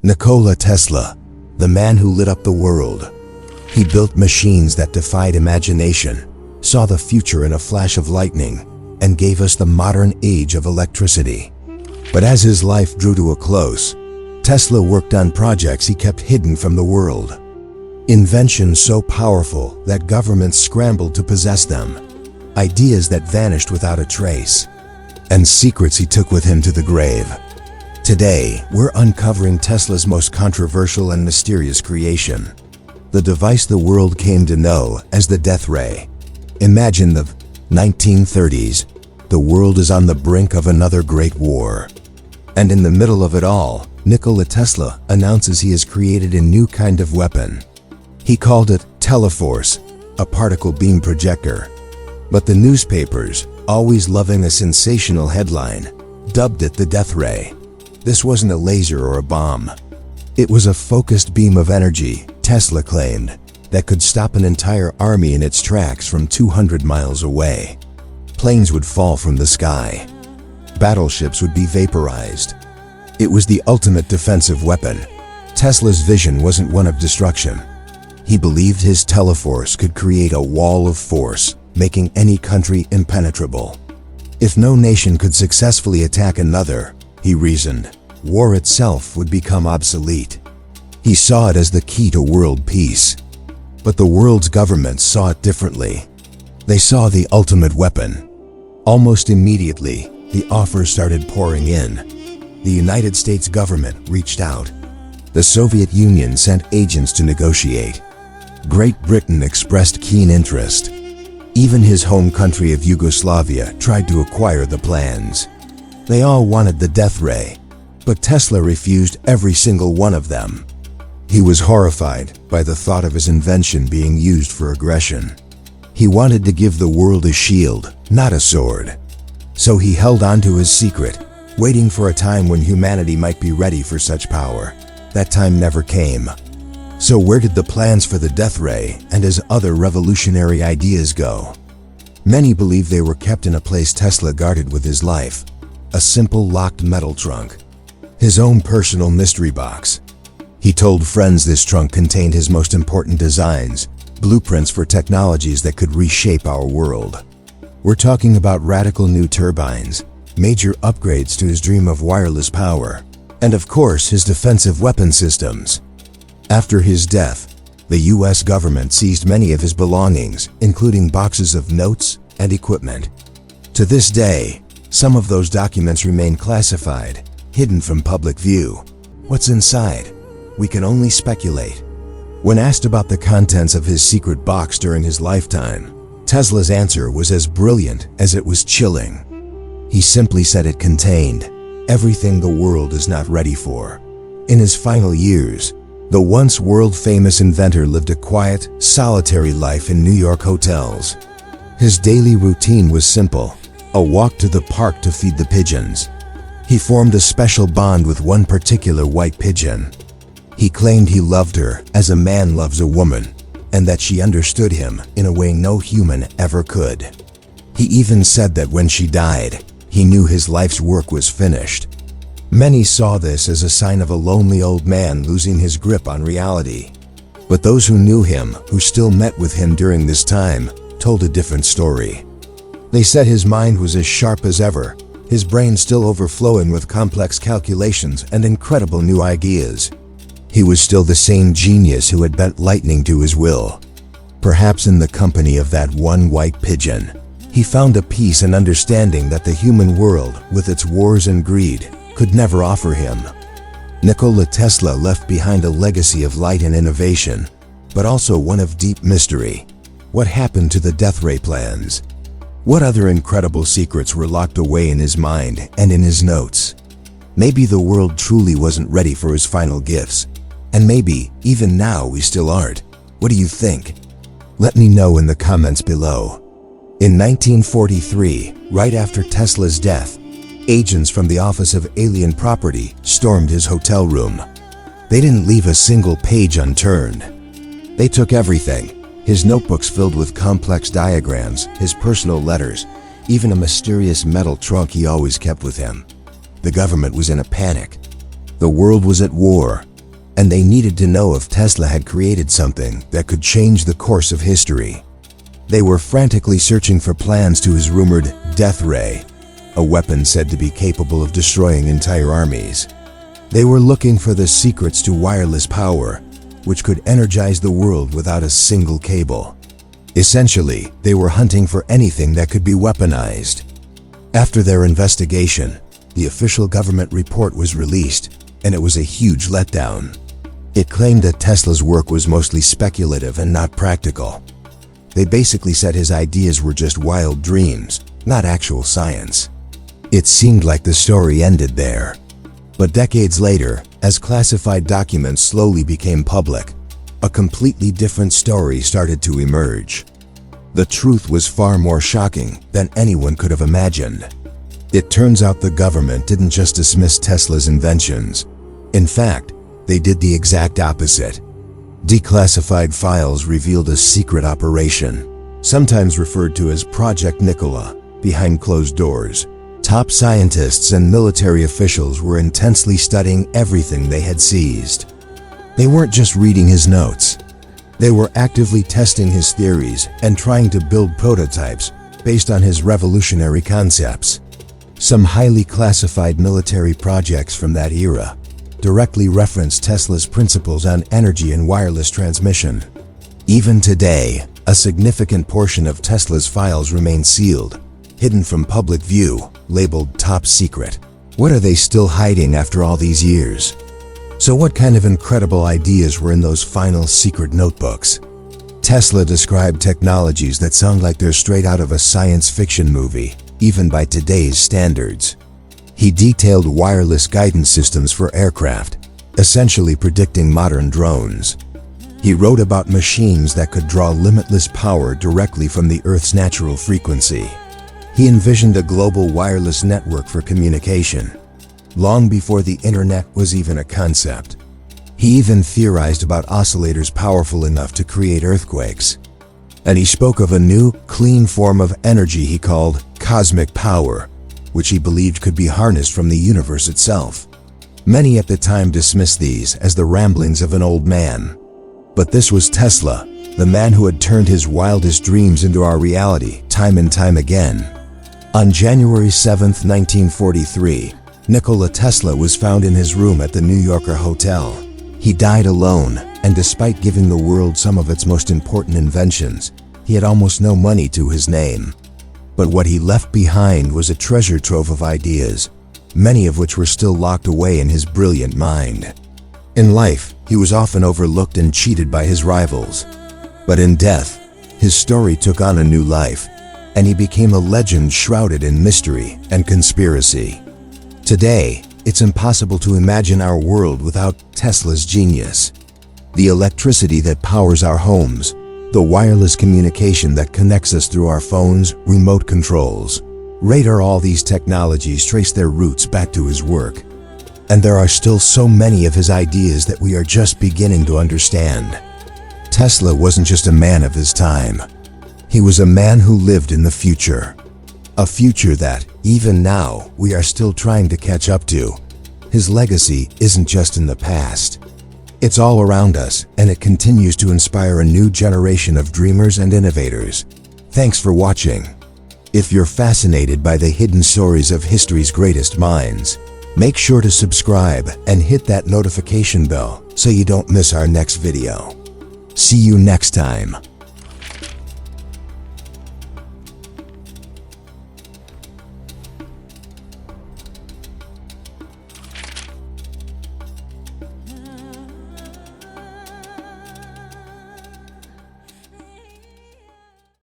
Nikola Tesla, the man who lit up the world. He built machines that defied imagination, saw the future in a flash of lightning, and gave us the modern age of electricity. But as his life drew to a close, Tesla worked on projects he kept hidden from the world. Inventions so powerful that governments scrambled to possess them. Ideas that vanished without a trace. And secrets he took with him to the grave. Today, we're uncovering Tesla's most controversial and mysterious creation. The device the world came to know as the death ray. Imagine the 1930s. The world is on the brink of another great war. And in the middle of it all, Nikola Tesla announces he has created a new kind of weapon. He called it Teleforce, a particle beam projector. But the newspapers, always loving a sensational headline, dubbed it the death ray. This wasn't a laser or a bomb. It was a focused beam of energy, Tesla claimed, that could stop an entire army in its tracks from 200 miles away. Planes would fall from the sky. Battleships would be vaporized. It was the ultimate defensive weapon. Tesla's vision wasn't one of destruction. He believed his Teleforce could create a wall of force, making any country impenetrable. If no nation could successfully attack another, he reasoned, war itself would become obsolete. He saw it as the key to world peace. But the world's governments saw it differently. They saw the ultimate weapon. Almost immediately, the offers started pouring in. The United States government reached out. The Soviet Union sent agents to negotiate. Great Britain expressed keen interest. Even his home country of Yugoslavia tried to acquire the plans. They all wanted the death ray, but Tesla refused every single one of them. He was horrified by the thought of his invention being used for aggression. He wanted to give the world a shield, not a sword. So he held on to his secret, waiting for a time when humanity might be ready for such power. That time never came. So where did the plans for the death ray and his other revolutionary ideas go? Many believe they were kept in a place Tesla guarded with his life. A simple locked metal trunk. His own personal mystery box. He told friends this trunk contained his most important designs, blueprints for technologies that could reshape our world. We're talking about radical new turbines, major upgrades to his dream of wireless power, and of course his defensive weapon systems. After his death, the US government seized many of his belongings, including boxes of notes and equipment. To this day, some of those documents remain classified, hidden from public view. What's inside? We can only speculate. When asked about the contents of his secret box during his lifetime, Tesla's answer was as brilliant as it was chilling. He simply said it contained everything the world is not ready for. In his final years, the once world-famous inventor lived a quiet, solitary life in New York hotels. His daily routine was simple: a walk to the park to feed the pigeons. He formed a special bond with one particular white pigeon. He claimed he loved her as a man loves a woman, and that she understood him in a way no human ever could. He even said that when she died, he knew his life's work was finished. Many saw this as a sign of a lonely old man losing his grip on reality. But those who knew him, who still met with him during this time, told a different story. They said his mind was as sharp as ever, his brain still overflowing with complex calculations and incredible new ideas. He was still the same genius who had bent lightning to his will. Perhaps in the company of that one white pigeon, he found a peace and understanding that the human world, with its wars and greed, could never offer him. Nikola Tesla left behind a legacy of light and innovation, but also one of deep mystery. What happened to the death ray plans? What other incredible secrets were locked away in his mind and in his notes? Maybe the world truly wasn't ready for his final gifts. And maybe, even now, we still aren't. What do you think? Let me know in the comments below. In 1943, right after Tesla's death, agents from the Office of Alien Property stormed his hotel room. They didn't leave a single page unturned. They took everything: his notebooks filled with complex diagrams, his personal letters, even a mysterious metal trunk he always kept with him. The government was in a panic. The world was at war, and they needed to know if Tesla had created something that could change the course of history. They were frantically searching for plans to his rumored death ray, a weapon said to be capable of destroying entire armies. They were looking for the secrets to wireless power, which could energize the world without a single cable. Essentially, they were hunting for anything that could be weaponized. After their investigation, the official government report was released, and it was a huge letdown. It claimed that Tesla's work was mostly speculative and not practical. They basically said his ideas were just wild dreams, not actual science. It seemed like the story ended there. But decades later, as classified documents slowly became public, a completely different story started to emerge. The truth was far more shocking than anyone could have imagined. It turns out the government didn't just dismiss Tesla's inventions. In fact, they did the exact opposite. Declassified files revealed a secret operation, sometimes referred to as Project Nikola, behind closed doors. Top scientists and military officials were intensely studying everything they had seized. They weren't just reading his notes. They were actively testing his theories and trying to build prototypes based on his revolutionary concepts. Some highly classified military projects from that era directly reference Tesla's principles on energy and wireless transmission. Even today, a significant portion of Tesla's files remain sealed, hidden from public view, labeled top secret. What are they still hiding after all these years? So what kind of incredible ideas were in those final secret notebooks? Tesla described technologies that sound like they're straight out of a science fiction movie, even by today's standards. He detailed wireless guidance systems for aircraft, essentially predicting modern drones. He wrote about machines that could draw limitless power directly from the Earth's natural frequency. He envisioned a global wireless network for communication, long before the internet was even a concept. He even theorized about oscillators powerful enough to create earthquakes. And he spoke of a new, clean form of energy he called cosmic power, which he believed could be harnessed from the universe itself. Many at the time dismissed these as the ramblings of an old man. But this was Tesla, the man who had turned his wildest dreams into our reality time and time again. On January 7, 1943, Nikola Tesla was found in his room at the New Yorker hotel. He died alone, and despite giving the world some of its most important inventions, he had almost no money to his name. But what he left behind was a treasure trove of ideas, many of which were still locked away in his brilliant mind. In life, he was often overlooked and cheated by his rivals. But in death, his story took on a new life, and he became a legend shrouded in mystery and conspiracy. Today, it's impossible to imagine our world without Tesla's genius. The electricity that powers our homes, the wireless communication that connects us through our phones, remote controls, radar, all these technologies trace their roots back to his work. And there are still so many of his ideas that we are just beginning to understand. Tesla wasn't just a man of his time. He was a man who lived in the future. A future that, even now, we are still trying to catch up to. His legacy isn't just in the past. It's all around us, and it continues to inspire a new generation of dreamers and innovators. Thanks for watching. If you're fascinated by the hidden stories of history's greatest minds, make sure to subscribe and hit that notification bell so you don't miss our next video. See you next time.